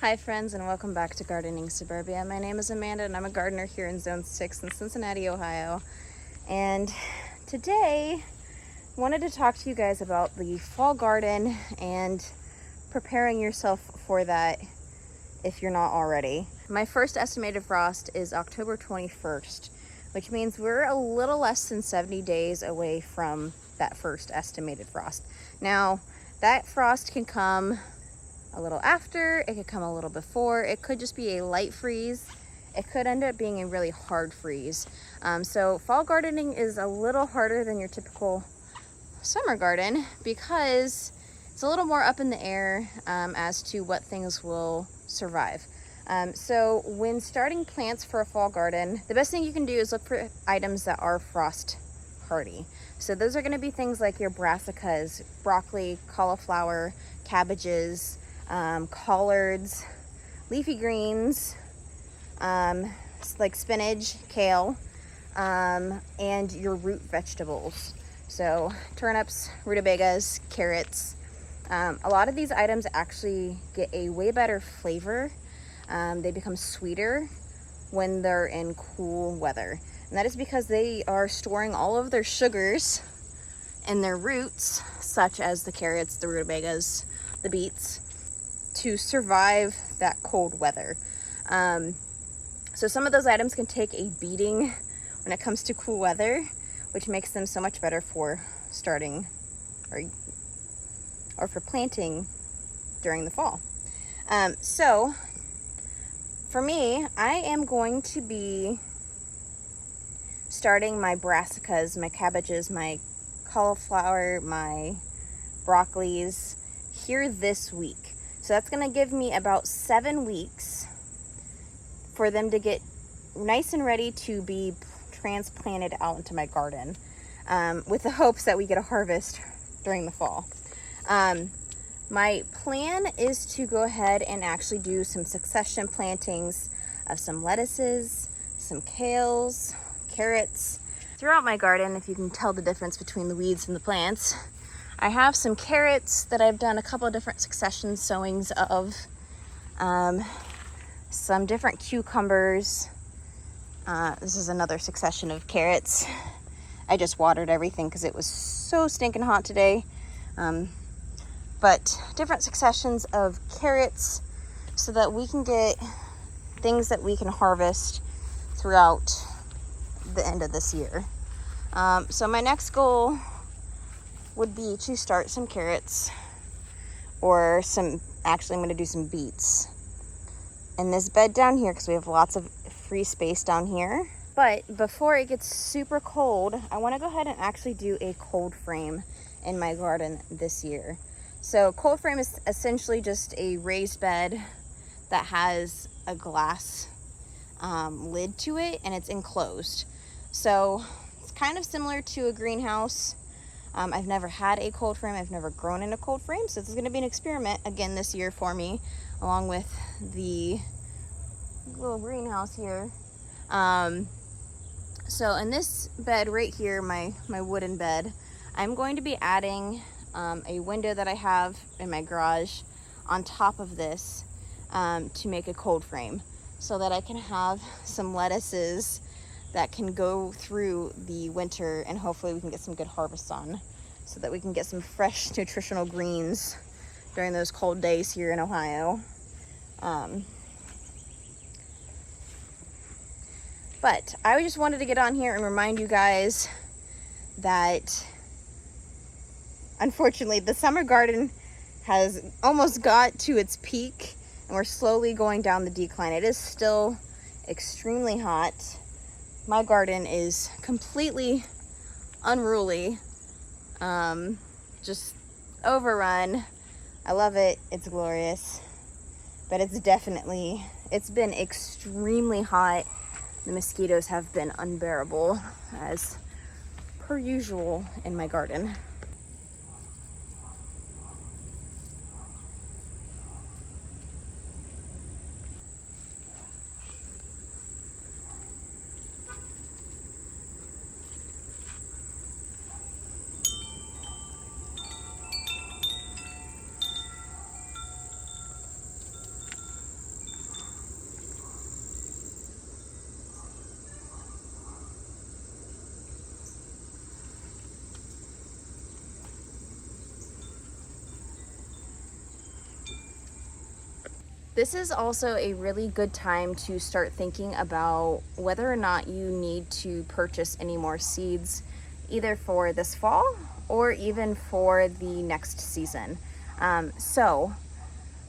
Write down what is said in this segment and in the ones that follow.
Hi friends, and welcome back to Gardening Suburbia. My name is Amanda and I'm a gardener here in Zone 6 in Cincinnati, Ohio. And today I wanted to talk to you guys about the fall garden and preparing yourself for that if you're not already. My first estimated frost is October 21st, which means we're a little less than 70 days away from that first estimated frost. Now, that frost can come a little after, it could come a little before, it could just be a light freeze, it could end up being a really hard freeze. So fall gardening is a little harder than your typical summer garden because it's a little more up in the air as to what things will survive. So when starting plants for a fall garden, the best thing you can do is look for items that are frost hardy. So those are going to be things like your brassicas, broccoli, cauliflower, cabbages, collards, leafy greens, like spinach, kale, and your root vegetables. So turnips, rutabagas, carrots. A lot of these items actually get a way better flavor. They become sweeter when they're in cool weather. And that is because they are storing all of their sugars in their roots, such as the carrots, the rutabagas, the beets, to survive that cold weather. So some of those items can take a beating when it comes to cool weather, which makes them so much better for starting or for planting during the fall. So for me, I am going to be starting my brassicas, my cabbages, my cauliflower, my broccolis here this week. So that's going to give me about 7 weeks for them to get nice and ready to be transplanted out into my garden, with the hopes that we get a harvest during the fall. My plan is to go ahead and actually do some succession plantings of some lettuces, some kales, carrots. Throughout my garden, if you can tell the difference between the weeds and the plants, I have some carrots that I've done a couple of different succession sowings of, some different cucumbers. This is another succession of carrots. I just watered everything because it was so stinking hot today. But different successions of carrots so that we can get things that we can harvest throughout the end of this year. So my next goal would be to start some carrots, or actually I'm going to do some beets in this bed down here because we have lots of free space down here. But before it gets super cold, I want to go ahead and actually do a cold frame in my garden this year. So cold frame is essentially just a raised bed that has a glass lid to it, and it's enclosed. So it's kind of similar to a greenhouse. I've never had a cold frame. I've never grown in a cold frame. So this is going to be an experiment again this year for me, along with the little greenhouse here. So in this bed right here, my wooden bed, I'm going to be adding a window that I have in my garage on top of this to make a cold frame, so that I can have some lettuces that can go through the winter, and hopefully we can get some good harvests on, so that we can get some fresh nutritional greens during those cold days here in Ohio. But I just wanted to get on here and remind you guys that unfortunately the summer garden has almost got to its peak, and we're slowly going down the decline. It is still extremely hot. My garden is completely unruly, just overrun. I love it. It's glorious, but it's been extremely hot. The mosquitoes have been unbearable, as per usual in my garden. This is also a really good time to start thinking about whether or not you need to purchase any more seeds, either for this fall or even for the next season. So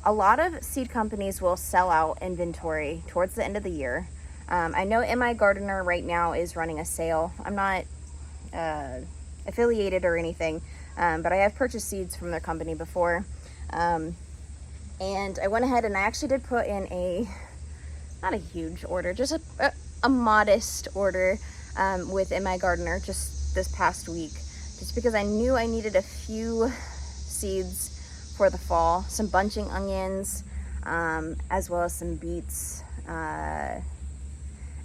a lot of seed companies will sell out inventory towards the end of the year. I know MI Gardener right now is running a sale. I'm not affiliated or anything, but I have purchased seeds from their company before. And I went ahead and I actually did put in not a huge order, just a modest order with MI Gardener just this past week, just because I knew I needed a few seeds for the fall, some bunching onions, as well as some beets. And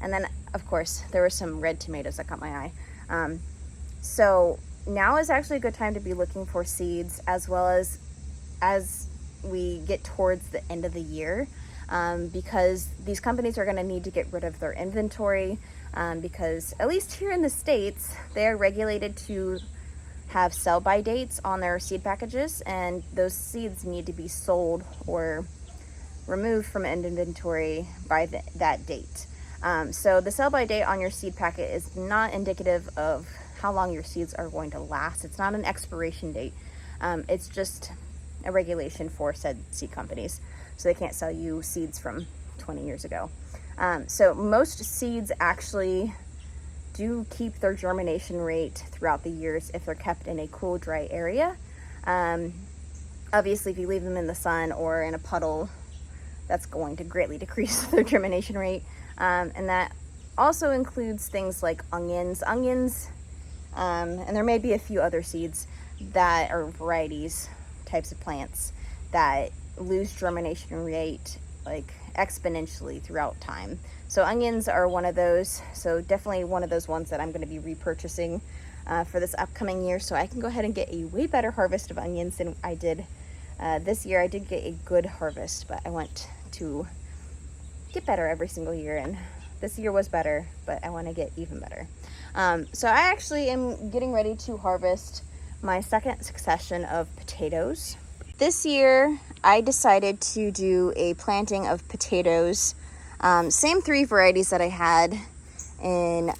then, of course, there were some red tomatoes that caught my eye. So now is actually a good time to be looking for seeds, as well as we get towards the end of the year, because these companies are going to need to get rid of their inventory, because at least here in the States, they are regulated to have sell-by dates on their seed packages, and those seeds need to be sold or removed from inventory by that date. So the sell-by date on your seed packet is not indicative of how long your seeds are going to last. It's not an expiration date. It's just a regulation for said seed companies, so they can't sell you seeds from 20 years ago. So most seeds actually do keep their germination rate throughout the years if they're kept in a cool, dry area. Obviously, if you leave them in the sun or in a puddle, that's going to greatly decrease their germination rate. And that also includes things like onions, and there may be a few other seeds that are varieties, types of plants that lose germination rate like exponentially throughout time. So onions are one of those, so definitely one of those ones that I'm going to be repurchasing for this upcoming year, so I can go ahead and get a way better harvest of onions than I did this year. I did get a good harvest, but I want to get better every single year, and this year was better, but I want to get even better. So I actually am getting ready to harvest my second succession of potatoes. This year I decided to do a planting of potatoes, same three varieties that I had in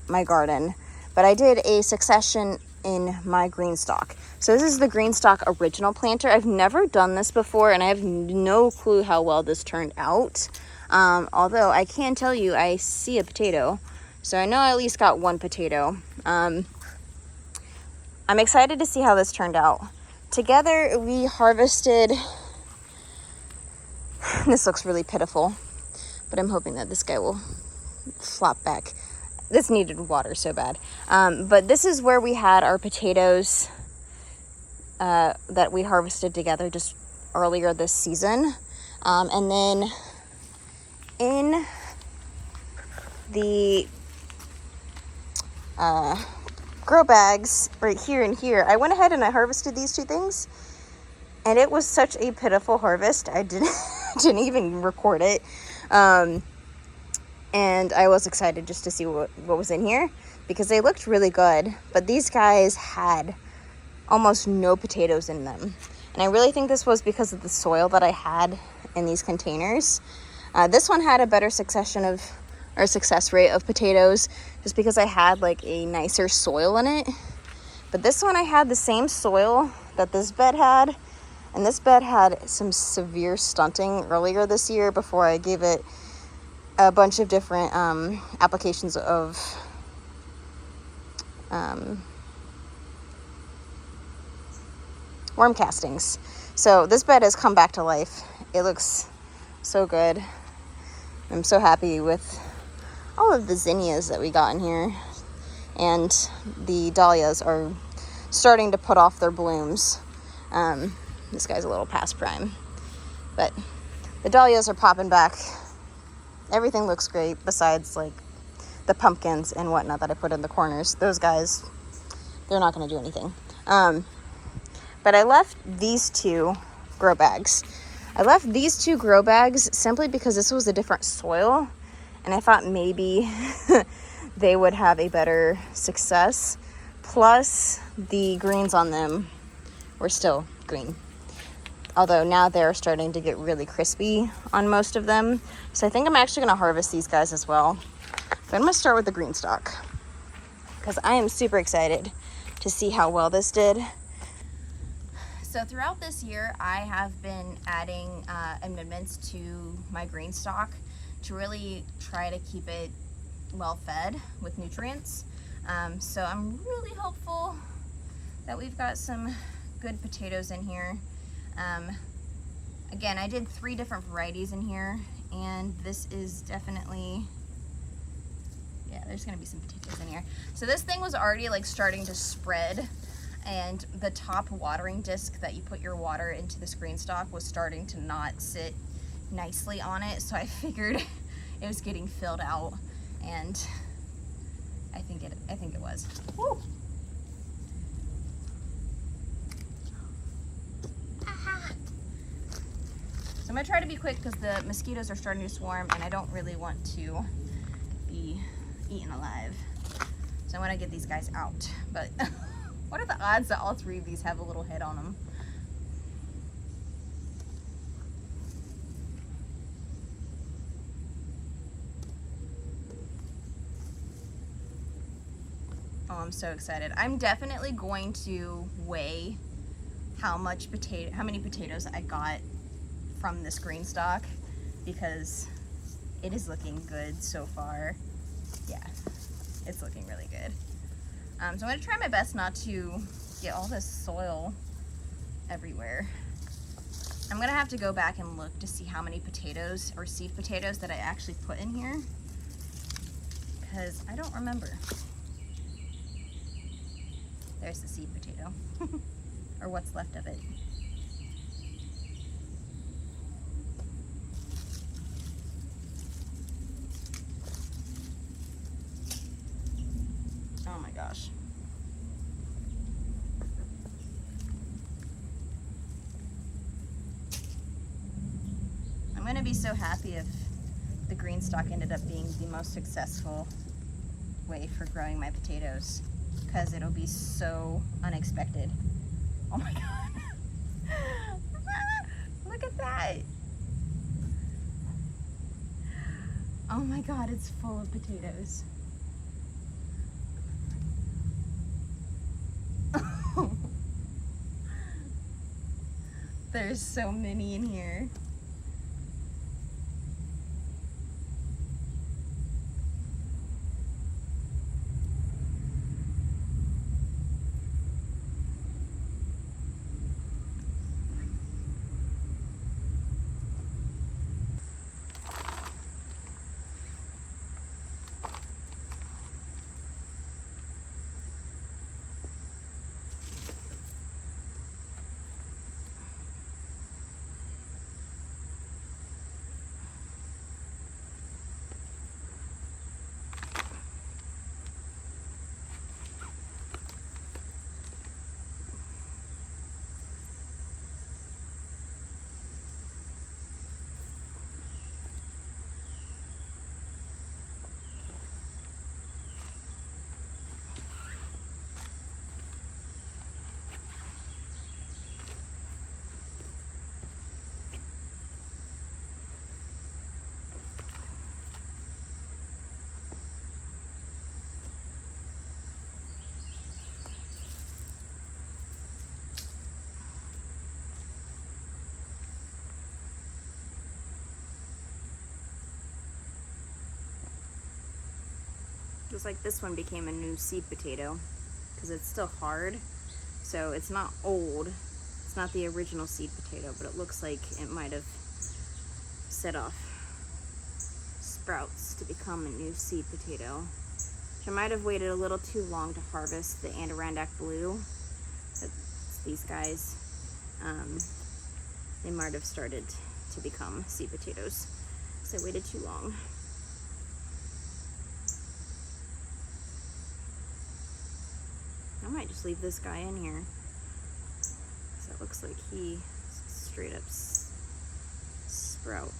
my garden, but I did a succession in my Greenstalk. So this is the Greenstalk original planter. I've never done this before, and I have no clue how well this turned out. Although I can tell you I see a potato, so I know I at least got one potato. I'm excited to see how this turned out. Together we harvested, this looks really pitiful, but I'm hoping that this guy will flop back. This needed water so bad. But this is where we had our potatoes that we harvested together just earlier this season. And then in the grow bags right here and here, I went ahead and I harvested these two things, and it was such a pitiful harvest. I didn't even record it. And I was excited just to see what was in here, because they looked really good, but these guys had almost no potatoes in them. And I really think this was because of the soil that I had in these containers. This one had a better success rate of potatoes just because I had like a nicer soil in it. But this one I had the same soil that this bed had, and this bed had some severe stunting earlier this year before I gave it a bunch of different applications of worm castings. So this bed has come back to life. It looks so good. I'm so happy with all of the zinnias that we got in here, and the dahlias are starting to put off their blooms. This guy's a little past prime, but the dahlias are popping back. Everything looks great besides like the pumpkins and whatnot that I put in the corners. Those guys, they're not going to do anything. But I left these two grow bags. I left these two grow bags simply because this was a different soil, and I thought maybe they would have a better success. Plus, the greens on them were still green. Although now they're starting to get really crispy on most of them. So I think I'm actually gonna harvest these guys as well. But I'm gonna start with the Greenstalk because I am super excited to see how well this did. So throughout this year, I have been adding amendments to my Greenstalk to really try to keep it well fed with nutrients. So I'm really hopeful that we've got some good potatoes in here. Again, I did 3 different varieties in here, and this is definitely, yeah, there's gonna be some potatoes in here. So this thing was already like starting to spread, and the top watering disc that you put your water into this Greenstalk was starting to not sit nicely on it. So I figured it was getting filled out, and I think it was. Woo. So I'm gonna try to be quick because the mosquitoes are starting to swarm and I don't really want to be eaten alive. So I want to get these guys out. But what are the odds that all 3 of these have a little head on them? Oh, I'm so excited. I'm definitely going to weigh how many potatoes I got from this Greenstalk, because it is looking good so far. Yeah, it's looking really good. So I'm gonna try my best not to get all this soil everywhere. I'm gonna have to go back and look to see how many potatoes or seed potatoes that I actually put in here, because I don't remember. There's the seed potato, or what's left of it. Oh my gosh. I'm gonna be so happy if the Greenstalk ended up being the most successful way for growing my potatoes, because it'll be so unexpected. Oh my god. Look at that. Oh my god, it's full of potatoes. There's so many in here. Just like this one became a new seed potato, because it's still hard, so it's not old. It's not the original seed potato, but it looks like it might have set off sprouts to become a new seed potato. Which I might have waited a little too long to harvest the Adirondack Blue. That's these guys. They might have started to become seed potatoes, so I waited too long. I might just leave this guy in here, so it looks like he straight up sprout.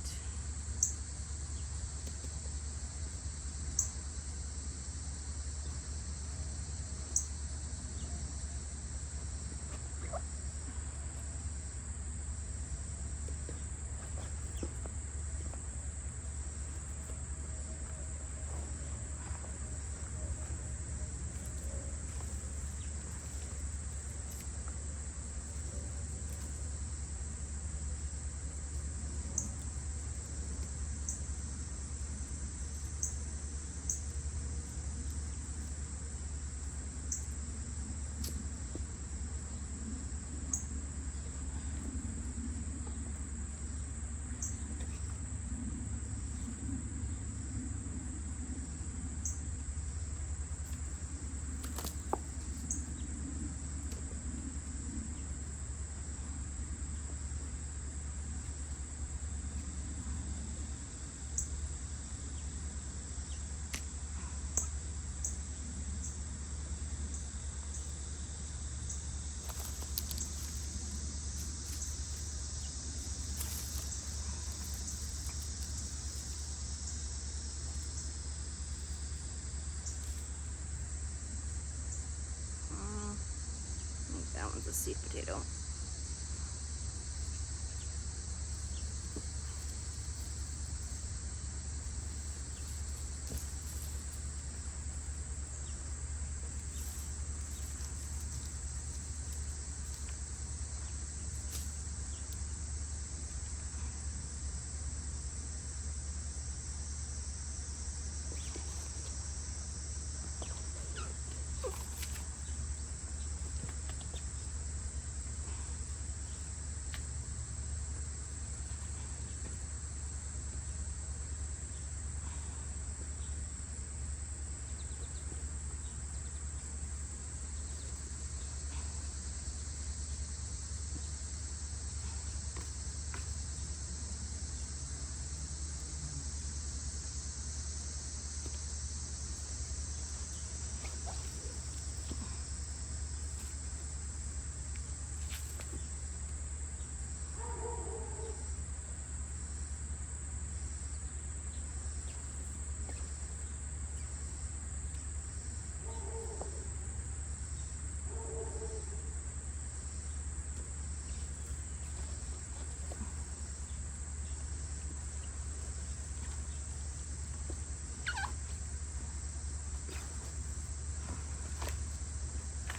seed potato.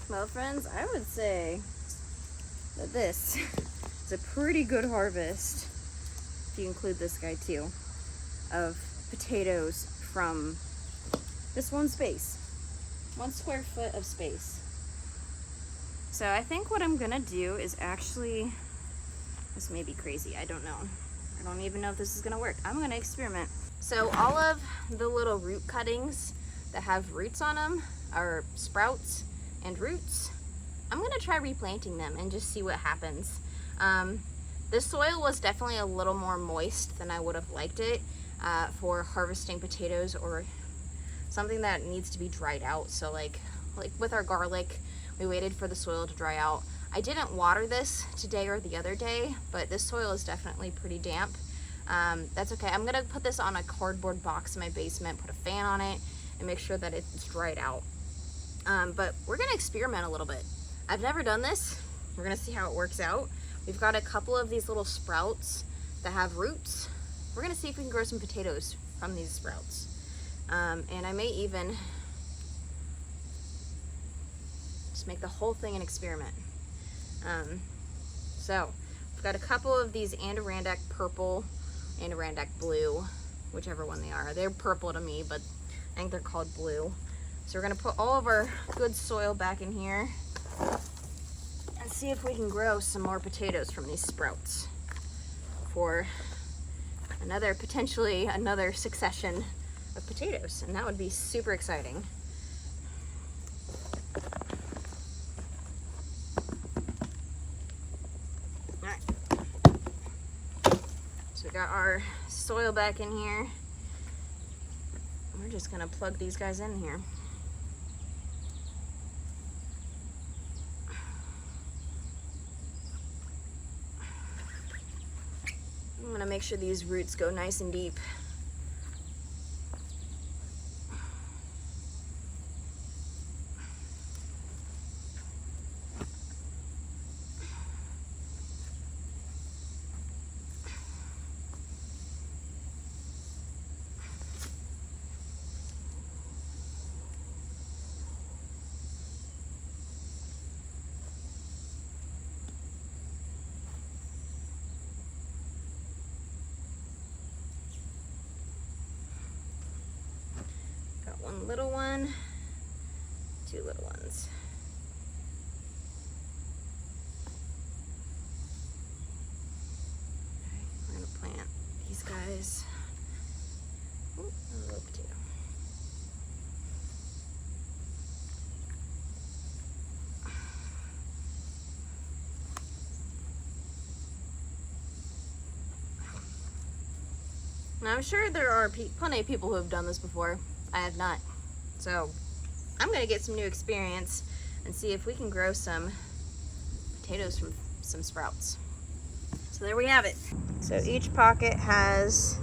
Well, friends, I would say that this is a pretty good harvest, if you include this guy too, of potatoes from this one space, 1 square foot of space. So I think what I'm gonna do is actually, this may be crazy, I don't know. I don't even know if this is gonna work. I'm gonna experiment. So all of the little root cuttings that have roots on them are sprouts and roots. I'm gonna try replanting them and just see what happens. The soil was definitely a little more moist than I would have liked it for harvesting potatoes or something that needs to be dried out. So like with our garlic, we waited for the soil to dry out. I didn't water this today or the other day, but this soil is definitely pretty damp. That's okay. I'm gonna put this on a cardboard box in my basement, put a fan on it, and make sure that it's dried out. But we're gonna experiment a little bit. I've never done this. We're gonna see how it works out. We've got a couple of these little sprouts that have roots. We're gonna see if we can grow some potatoes from these sprouts. And I may even just make the whole thing an experiment. So we've got a couple of these Adirondack purple, Adirondack blue, whichever one they are. They're purple to me, but I think they're called blue. So we're gonna put all of our good soil back in here and see if we can grow some more potatoes from these sprouts for potentially another succession of potatoes. And that would be super exciting. All right. So we got our soil back in here. We're just gonna plug these guys in here. I'm gonna make sure these roots go nice and deep. One little one, 2 little ones. All right, we're gonna plant these guys. Ooh, a little potato. Now I'm sure there are plenty of people who have done this before. I have not. So I'm gonna get some new experience and see if we can grow some potatoes from some sprouts. So there we have it. So each pocket has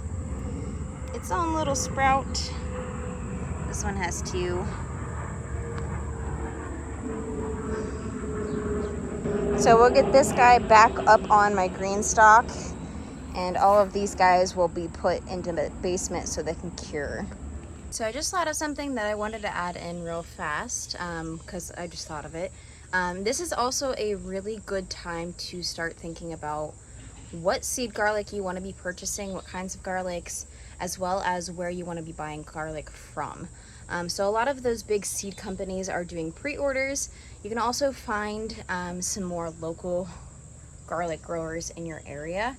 its own little sprout. This one has 2. So we'll get this guy back up on my Greenstalk, and all of these guys will be put into the basement so they can cure. So I just thought of something that I wanted to add in real fast, because I just thought of it. This is also a really good time to start thinking about what seed garlic you want to be purchasing, what kinds of garlics, as well as where you want to be buying garlic from. So a lot of those big seed companies are doing pre-orders. You can also find some more local garlic growers in your area.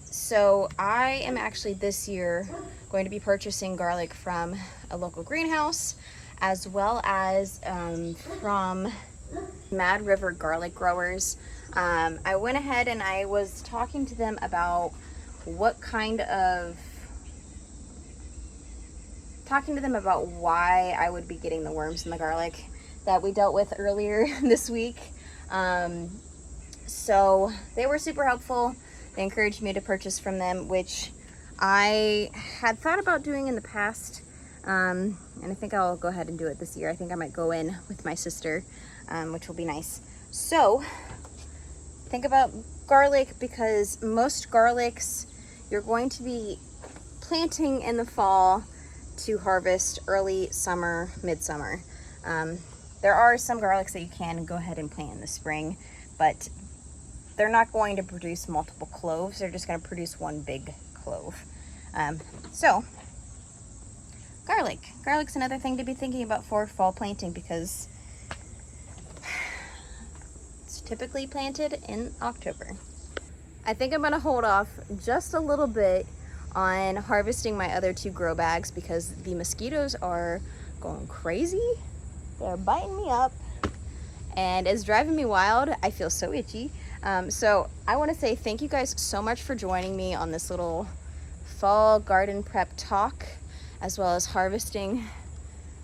So I am actually this year going to be purchasing garlic from a local greenhouse, as well as from Mad River garlic growers. I went ahead and I was talking to them about why I would be getting the worms in the garlic that we dealt with earlier this week. So they were super helpful. They encouraged me to purchase from them, which I had thought about doing in the past. And I think I'll go ahead and do it this year. I think I might go in with my sister, which will be nice. So think about garlic, because most garlics you're going to be planting in the fall to harvest early summer, midsummer. There are some garlics that you can go ahead and plant in the spring, but they're not going to produce multiple cloves. They're just going to produce one big clove. So garlic's another thing to be thinking about for fall planting, because it's typically planted in October. I think I'm going to hold off just a little bit on harvesting my other 2 grow bags, because the mosquitoes are going crazy. They're biting me up and it's driving me wild. I feel so itchy. So I want to say thank you guys so much for joining me on this little fall garden prep talk, as well as harvesting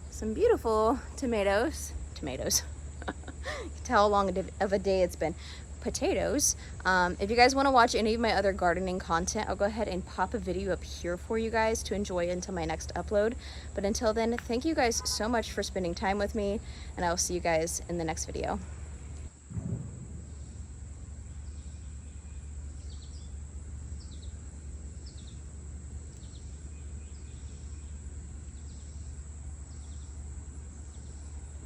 some beautiful tomatoes. You can tell how long of a day it's been. Potatoes. If you guys want to watch any of my other gardening content, I'll go ahead and pop a video up here for you guys to enjoy until my next upload. But until then, thank you guys so much for spending time with me, and I will see you guys in the next video.